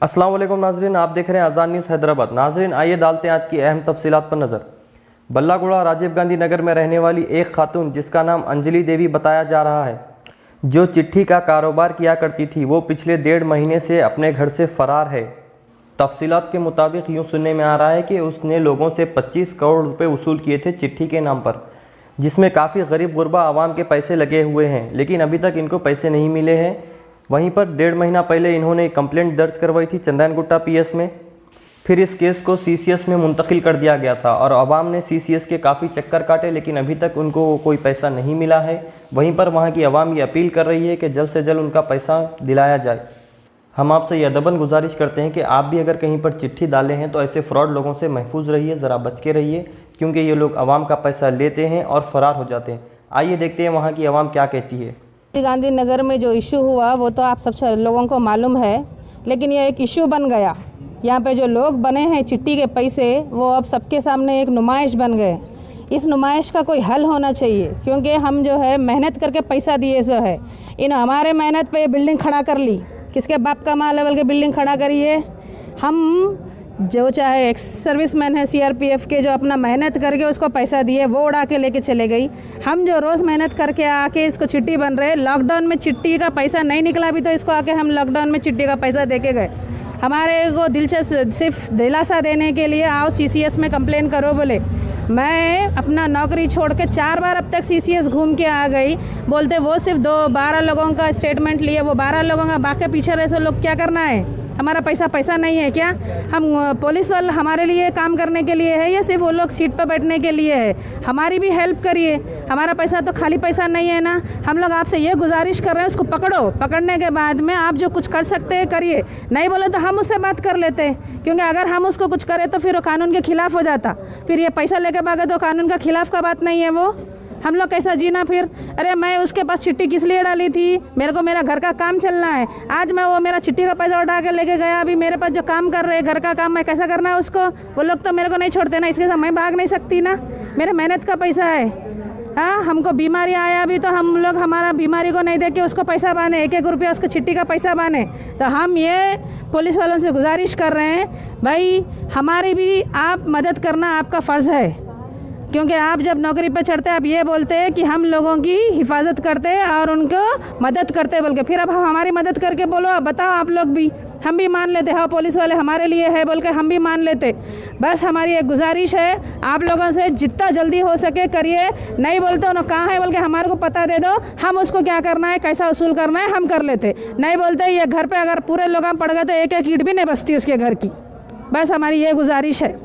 अस्सलाम वालेकुम नाजरीन, आप देख रहे हैं आज़ाद न्यूज़ हैदराबाद। नाजरीन, आइए डालते हैं आज की अहम तफसीलात पर नज़र। बल्लागुड़ा राजीव गांधी नगर में रहने वाली एक खातून जिसका नाम अंजलि देवी बताया जा रहा है, जो चिट्ठी का कारोबार किया करती थी, वो पिछले 1.5 महीने से अपने घर से फ़रार है। तफसीलात के मुताबिक यूँ सुनने में आ रहा है कि उसने लोगों से 25 करोड़ रुपए वसूल किए थे चिट्ठी के नाम पर, जिसमें काफ़ी गरीब गुरबा आवाम के पैसे लगे हुए हैं, लेकिन अभी तक इनको पैसे नहीं मिले हैं। वहीं पर 1.5 महीना पहले इन्होंने कंप्लेंट दर्ज करवाई थी चंदनगुट्टा पीएस में। फिर इस केस को सीसीएस में मुंतकिल कर दिया गया था और अवाम ने सीसीएस के काफ़ी चक्कर काटे, लेकिन अभी तक उनको कोई पैसा नहीं मिला है। वहीं पर वहाँ की अवाम ये अपील कर रही है कि जल्द से जल्द उनका पैसा दिलाया जाए। हम आपसे यह अदबन गुजारिश करते हैं कि आप भी अगर कहीं पर चिट्ठी डाले हैं तो ऐसे फ्रॉड लोगों से महफूज रहिए, ज़रा बच के रहिए, क्योंकि ये लोग अवाम का पैसा लेते हैं और फ़रार हो जाते हैं। आइए देखते हैं वहाँ की अवाम क्या कहती है। गांधी नगर में जो इशू हुआ वो तो आप सब लोगों को मालूम है, लेकिन ये एक इशू बन गया। यहाँ पे जो लोग बने हैं चिट्ठी के पैसे, वो अब सबके सामने एक नुमाइश बन गए। इस नुमाइश का कोई हल होना चाहिए, क्योंकि हम जो है मेहनत करके पैसा दिए सो है। इन हमारे मेहनत पे बिल्डिंग खड़ा कर ली, किसके बाप का माल लेवल के बिल्डिंग खड़ा करिए। हम जो चाहे एक्स सर्विसमैन है सीआरपीएफ के, जो अपना मेहनत करके उसको पैसा दिए, वो उड़ा के लेके चले गई। हम जो रोज़ मेहनत करके आके इसको चिट्ठी बन रहे, लॉकडाउन में चिट्ठी का पैसा नहीं निकला भी तो इसको आके हम लॉकडाउन में चिट्ठी का पैसा दे के गए। हमारे को सिर्फ दिलासा देने के लिए आओ सीसीएस में कंप्लेन करो बोले। मैं अपना नौकरी छोड़ के 4 बार अब तक सीसीएस घूम के आ गई। बोलते वो सिर्फ 12 लोगों का स्टेटमेंट लिए, वो 12 लोगों का, बाकी पीछे रहे से लोग क्या करना है? हमारा पैसा नहीं है क्या? हम पुलिस वाले हमारे लिए काम करने के लिए है या सिर्फ वो लोग सीट पर बैठने के लिए है? हमारी भी हेल्प करिए। हमारा पैसा तो खाली पैसा नहीं है ना। हम लोग आपसे ये गुजारिश कर रहे हैं, उसको पकड़ो। पकड़ने के बाद में आप जो कुछ कर सकते हैं करिए, नहीं बोले तो हम उससे बात कर लेते हैं, क्योंकि अगर हम उसको कुछ करें तो फिर वो कानून के खिलाफ हो जाता। फिर ये पैसा लेके भागे तो कानून का खिलाफ का बात नहीं है वो। हम लोग कैसा जीना फिर? अरे मैं उसके पास चिट्ठी किस लिए डाली थी? मेरे को मेरा घर का काम चलना है। आज मैं वो मेरा चिट्ठी का पैसा उठा के लेके गया, अभी मेरे पास जो काम कर रहे हैं घर का काम, मैं कैसा करना है उसको? वो लोग तो मेरे को नहीं छोड़ते ना, इसके साथ मैं भाग नहीं सकती ना। मेरे मेहनत का पैसा है। हाँ, हमको बीमारी आया अभी तो हम लोग हमारा बीमारी को नहीं दे के उसको पैसा बांधे, 1-1 रुपया उसको चिट्ठी का पैसा बांधे। तो हम ये पुलिस वालों से गुजारिश कर रहे हैं, भाई हमारी भी आप मदद करना आपका फ़र्ज़ है, क्योंकि आप जब नौकरी पर चढ़ते आप ये बोलते हैं कि हम लोगों की हिफाजत करते और उनको मदद करते बोल के, फिर अब हमारी मदद करके बोलो, अब बताओ आप लोग भी, हम भी मान लेते। हाँ, पुलिस वाले हमारे लिए है बोल के हम भी मान लेते। बस हमारी एक गुजारिश है, आप लोगों से जितना जल्दी हो सके करिए। नहीं बोलते उन्होंने कहाँ है बोल के हमारे को पता दे दो, हम उसको क्या करना है, कैसा वसूल करना है हम कर लेते। नहीं बोलते ये घर पर अगर पूरे लोग पड़ गए तो 1-1 ईंट भी नहीं बचती उसके घर की। बस हमारी ये गुजारिश है,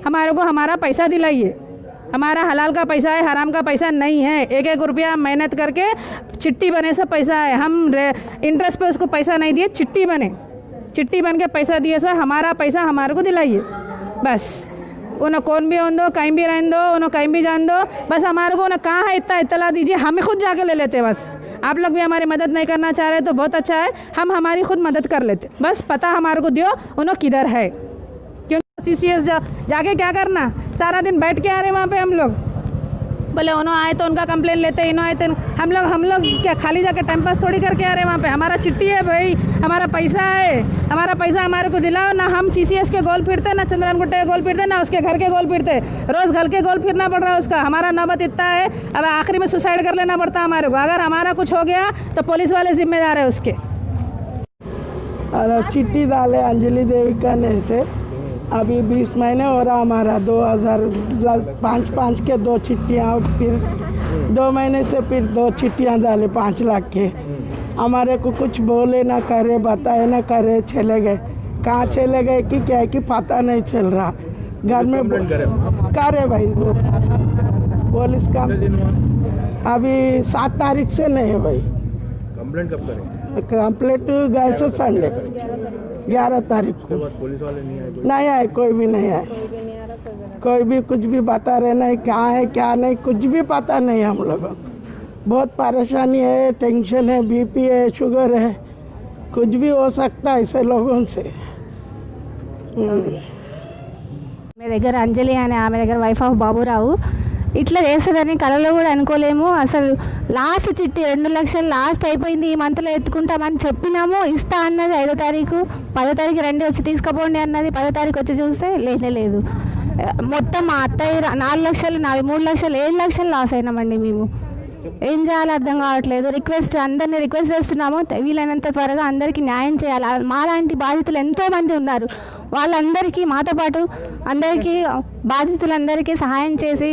हमारे को हमारा पैसा दिलाइए। हमारा हलाल का पैसा है, हराम का पैसा नहीं है। 1-1 रुपया मेहनत करके चिट्ठी बने से पैसा है। हम इंटरेस्ट पे उसको पैसा नहीं दिए, चिट्ठी चिट्ठी बन के पैसा दिए सर, हमारा पैसा हमारे को दिलाइए। बस उन्हें कौन भी हों दो, कहीं भी रहने दो, उन्हें कहीं भी जान दो, बस हमारे को उन्हें कहाँ है इतना इत्तला दीजिए, हमें खुद जाके ले लेते। बस आप लोग भी हमारी मदद नहीं करना चाह रहे तो बहुत अच्छा है, हम हमारी खुद मदद कर लेते। बस पता हमारे को दियो उन्हें किधर है, क्योंकि सीसीएस जाके क्या करना, सारा दिन बैठ के आ रहे वहाँ पे हम लोग। बोले उन्होंने आए तो उनका कंप्लेन लेते, इन्हों आए तो हम लोग क्या खाली जाके टाइम पास थोड़ी करके आ रहे वहाँ पे? हमारा चिट्ठी है भाई, हमारा पैसा है, हमारा पैसा हमारे को दिलाओ ना। हम सीसीएस के गोल फिरते ना, चंद्रनगुट्टे के गोल फिरते ना, उसके घर के गोल फिरते। रोज़ घर के गोल फिरना पड़ रहा है उसका। हमारा नौबत इतना है, अब आखिरी में सुसाइड कर लेना पड़ता हमारे को। अगर हमारा कुछ हो गया तो पुलिस वाले जिम्मेदार है उसके। चिट्ठी डाले अंजलि देवी करने से अभी 20 महीने हो रहा हमारा। 2005 के 2 चिट्ठियाँ, फिर 2 महीने से फिर 2 चिट्ठियाँ डाले 5 लाख के। हमारे को कुछ बोले ना करे, बताए ना करे, चले गए। कहाँ चले गए कि क्या है कि पता नहीं चल रहा। घर में करे भाई वो पुलिस का अभी 7 तारीख से नहीं है भाई। कंप्लेंट कब करें? कंप्लेंट गए से संडे 11 तारीख को। पुलिस वाले नहीं आए, कोई भी नहीं आए। कोई भी कुछ भी बता रहे नहीं, कहाँ है क्या नहीं, कुछ भी पता नहीं। हम लोगों को बहुत परेशानी है, टेंशन है, बीपी है, शुगर है, कुछ भी हो सकता है ऐसे लोगों से। मेरे घर अंजलि है, मेरे घर वाइफ ऑफ बाबूराव। ఇట్లా చేస్తుందని కలలో కూడా అనుకోలేము. అసలు లాస్ట్ చిట్టి 2 లక్షలు లాస్ట్ అయిపోయింది, ఈ మంత్లో ఎత్తుకుంటామని చెప్పినాము. ఇస్తా అన్నది 5వ తారీఖు, 10వ తారీఖు రండి వచ్చి తీసుకుపోండి అన్నది. 10వ తారీఖు వచ్చి చూస్తే లేదు. మొత్తం మా అత్తయ్య 4 లక్షలు, 3 లక్షలు, 7 లక్షలు లాస్ అయినామండి మేము. ఏం చేయాలో అర్థం కావట్లేదు. అందరినీ రిక్వెస్ట్ చేస్తున్నాము, వీలైనంత త్వరగా అందరికీ న్యాయం చేయాలి. మాలాంటి బాధితులు ఎంతోమంది ఉన్నారు, వాళ్ళందరికీ మాతో పాటు అందరికీ బాధితులందరికీ సహాయం చేసి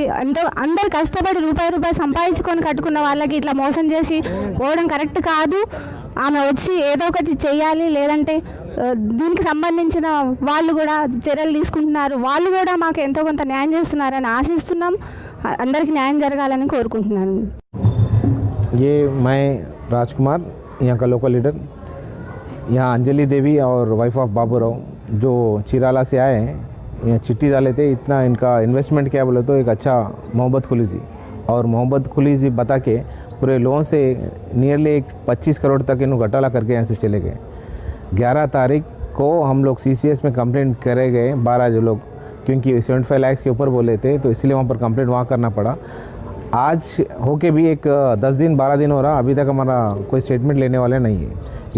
అందరు కష్టపడి రూపాయి సంపాదించుకొని కట్టుకున్న వాళ్ళకి ఇట్లా మోసం చేసి పోవడం కరెక్ట్ కాదు. ఆమె వచ్చి ఏదో ఒకటి చేయాలి, లేదంటే దీనికి సంబంధించిన వాళ్ళు కూడా చర్యలు తీసుకుంటున్నారు, వాళ్ళు కూడా మాకు ఎంతో కొంత న్యాయం చేస్తున్నారని ఆశిస్తున్నాం. అందరికీ న్యాయం జరగాలని కోరుకుంటున్నాను. ये मैं राजकुमार, यहाँ का लोकल लीडर, यहाँ अंजलि देवी और वाइफ ऑफ बाबू राव जो चिराला से आए हैं, यहाँ चिट्ठी डाले थे. इतना इनका इन्वेस्टमेंट क्या बोले तो एक अच्छा मोहब्बत खुलीजी, और मोहब्बत खुलीजी बता के पूरे लोन से नियरली 25 करोड़ तक इन्होंने घोटाला करके यहाँ से चले गए. 11 तारीख को हम लोग CCS में कंप्लेंट करे गए 12 जो लोग, क्योंकि 75 लाख के ऊपर बोले थे तो इसलिए वहाँ पर कंप्लेंट वहाँ करना पड़ा. आज होके भी एक 10 दिन 12 दिन हो रहा, अभी तक हमारा कोई स्टेटमेंट लेने वाले नहीं है.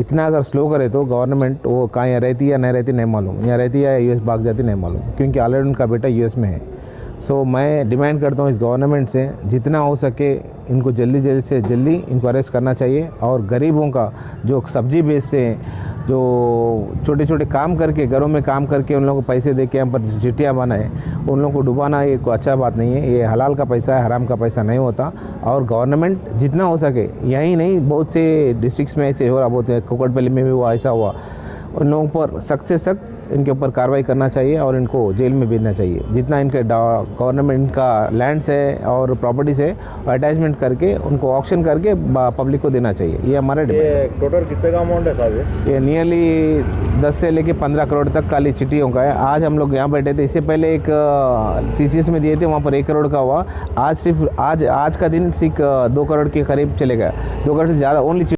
इतना अगर स्लो करे तो गवर्नमेंट वो कहाँ यहाँ रहती या नहीं रहती नहीं मालूम, यहाँ रहती या US भाग जाती नहीं मालूम, क्योंकि ऑलरेडी उनका बेटा US में है. सो मैं डिमांड करता हूँ इस गवर्नमेंट से जितना हो सके इनको जल्दी से जल्दी इनको अरेस्ट करना चाहिए. और गरीबों का जो सब्जी बेचते हैं, जो छोटे छोटे काम करके घरों में काम करके उन लोगों को पैसे दे के यहाँ पर चिट्ठियाँ बनाए, उन लोगों को डुबाना ये कोई अच्छा बात नहीं है. ये हलाल का पैसा है, हराम का पैसा नहीं होता. और गवर्नमेंट जितना हो सके, यहीं नहीं बहुत से डिस्ट्रिक्ट्स में ऐसे हो रहा, बहुत कोकटपल्ली में भी हुआ, ऐसा हुआ, उन लोगों पर सख्त से सख्त इनके ऊपर कार्रवाई करना चाहिए और इनको जेल में भेजना चाहिए. जितना इनके गवर्नमेंट इनका लैंड्स है और प्रॉपर्टीज है अटैचमेंट करके उनको ऑक्शन करके पब्लिक को देना चाहिए. ये हमारा डिमांड है. टोटल कितने का अमाउंट है साहब? ये नियरली 10 से लेके 15 करोड़ तक खाली चिट्ठियों का है. आज हम लोग यहाँ बैठे थे, इससे पहले एक CCS में दिए थे, वहाँ पर 1 करोड़ का हुआ. आज सिर्फ आज का दिन सिर्फ 2 करोड़ के करीब चले गया. 2 करोड़ से ज़्यादा ओनली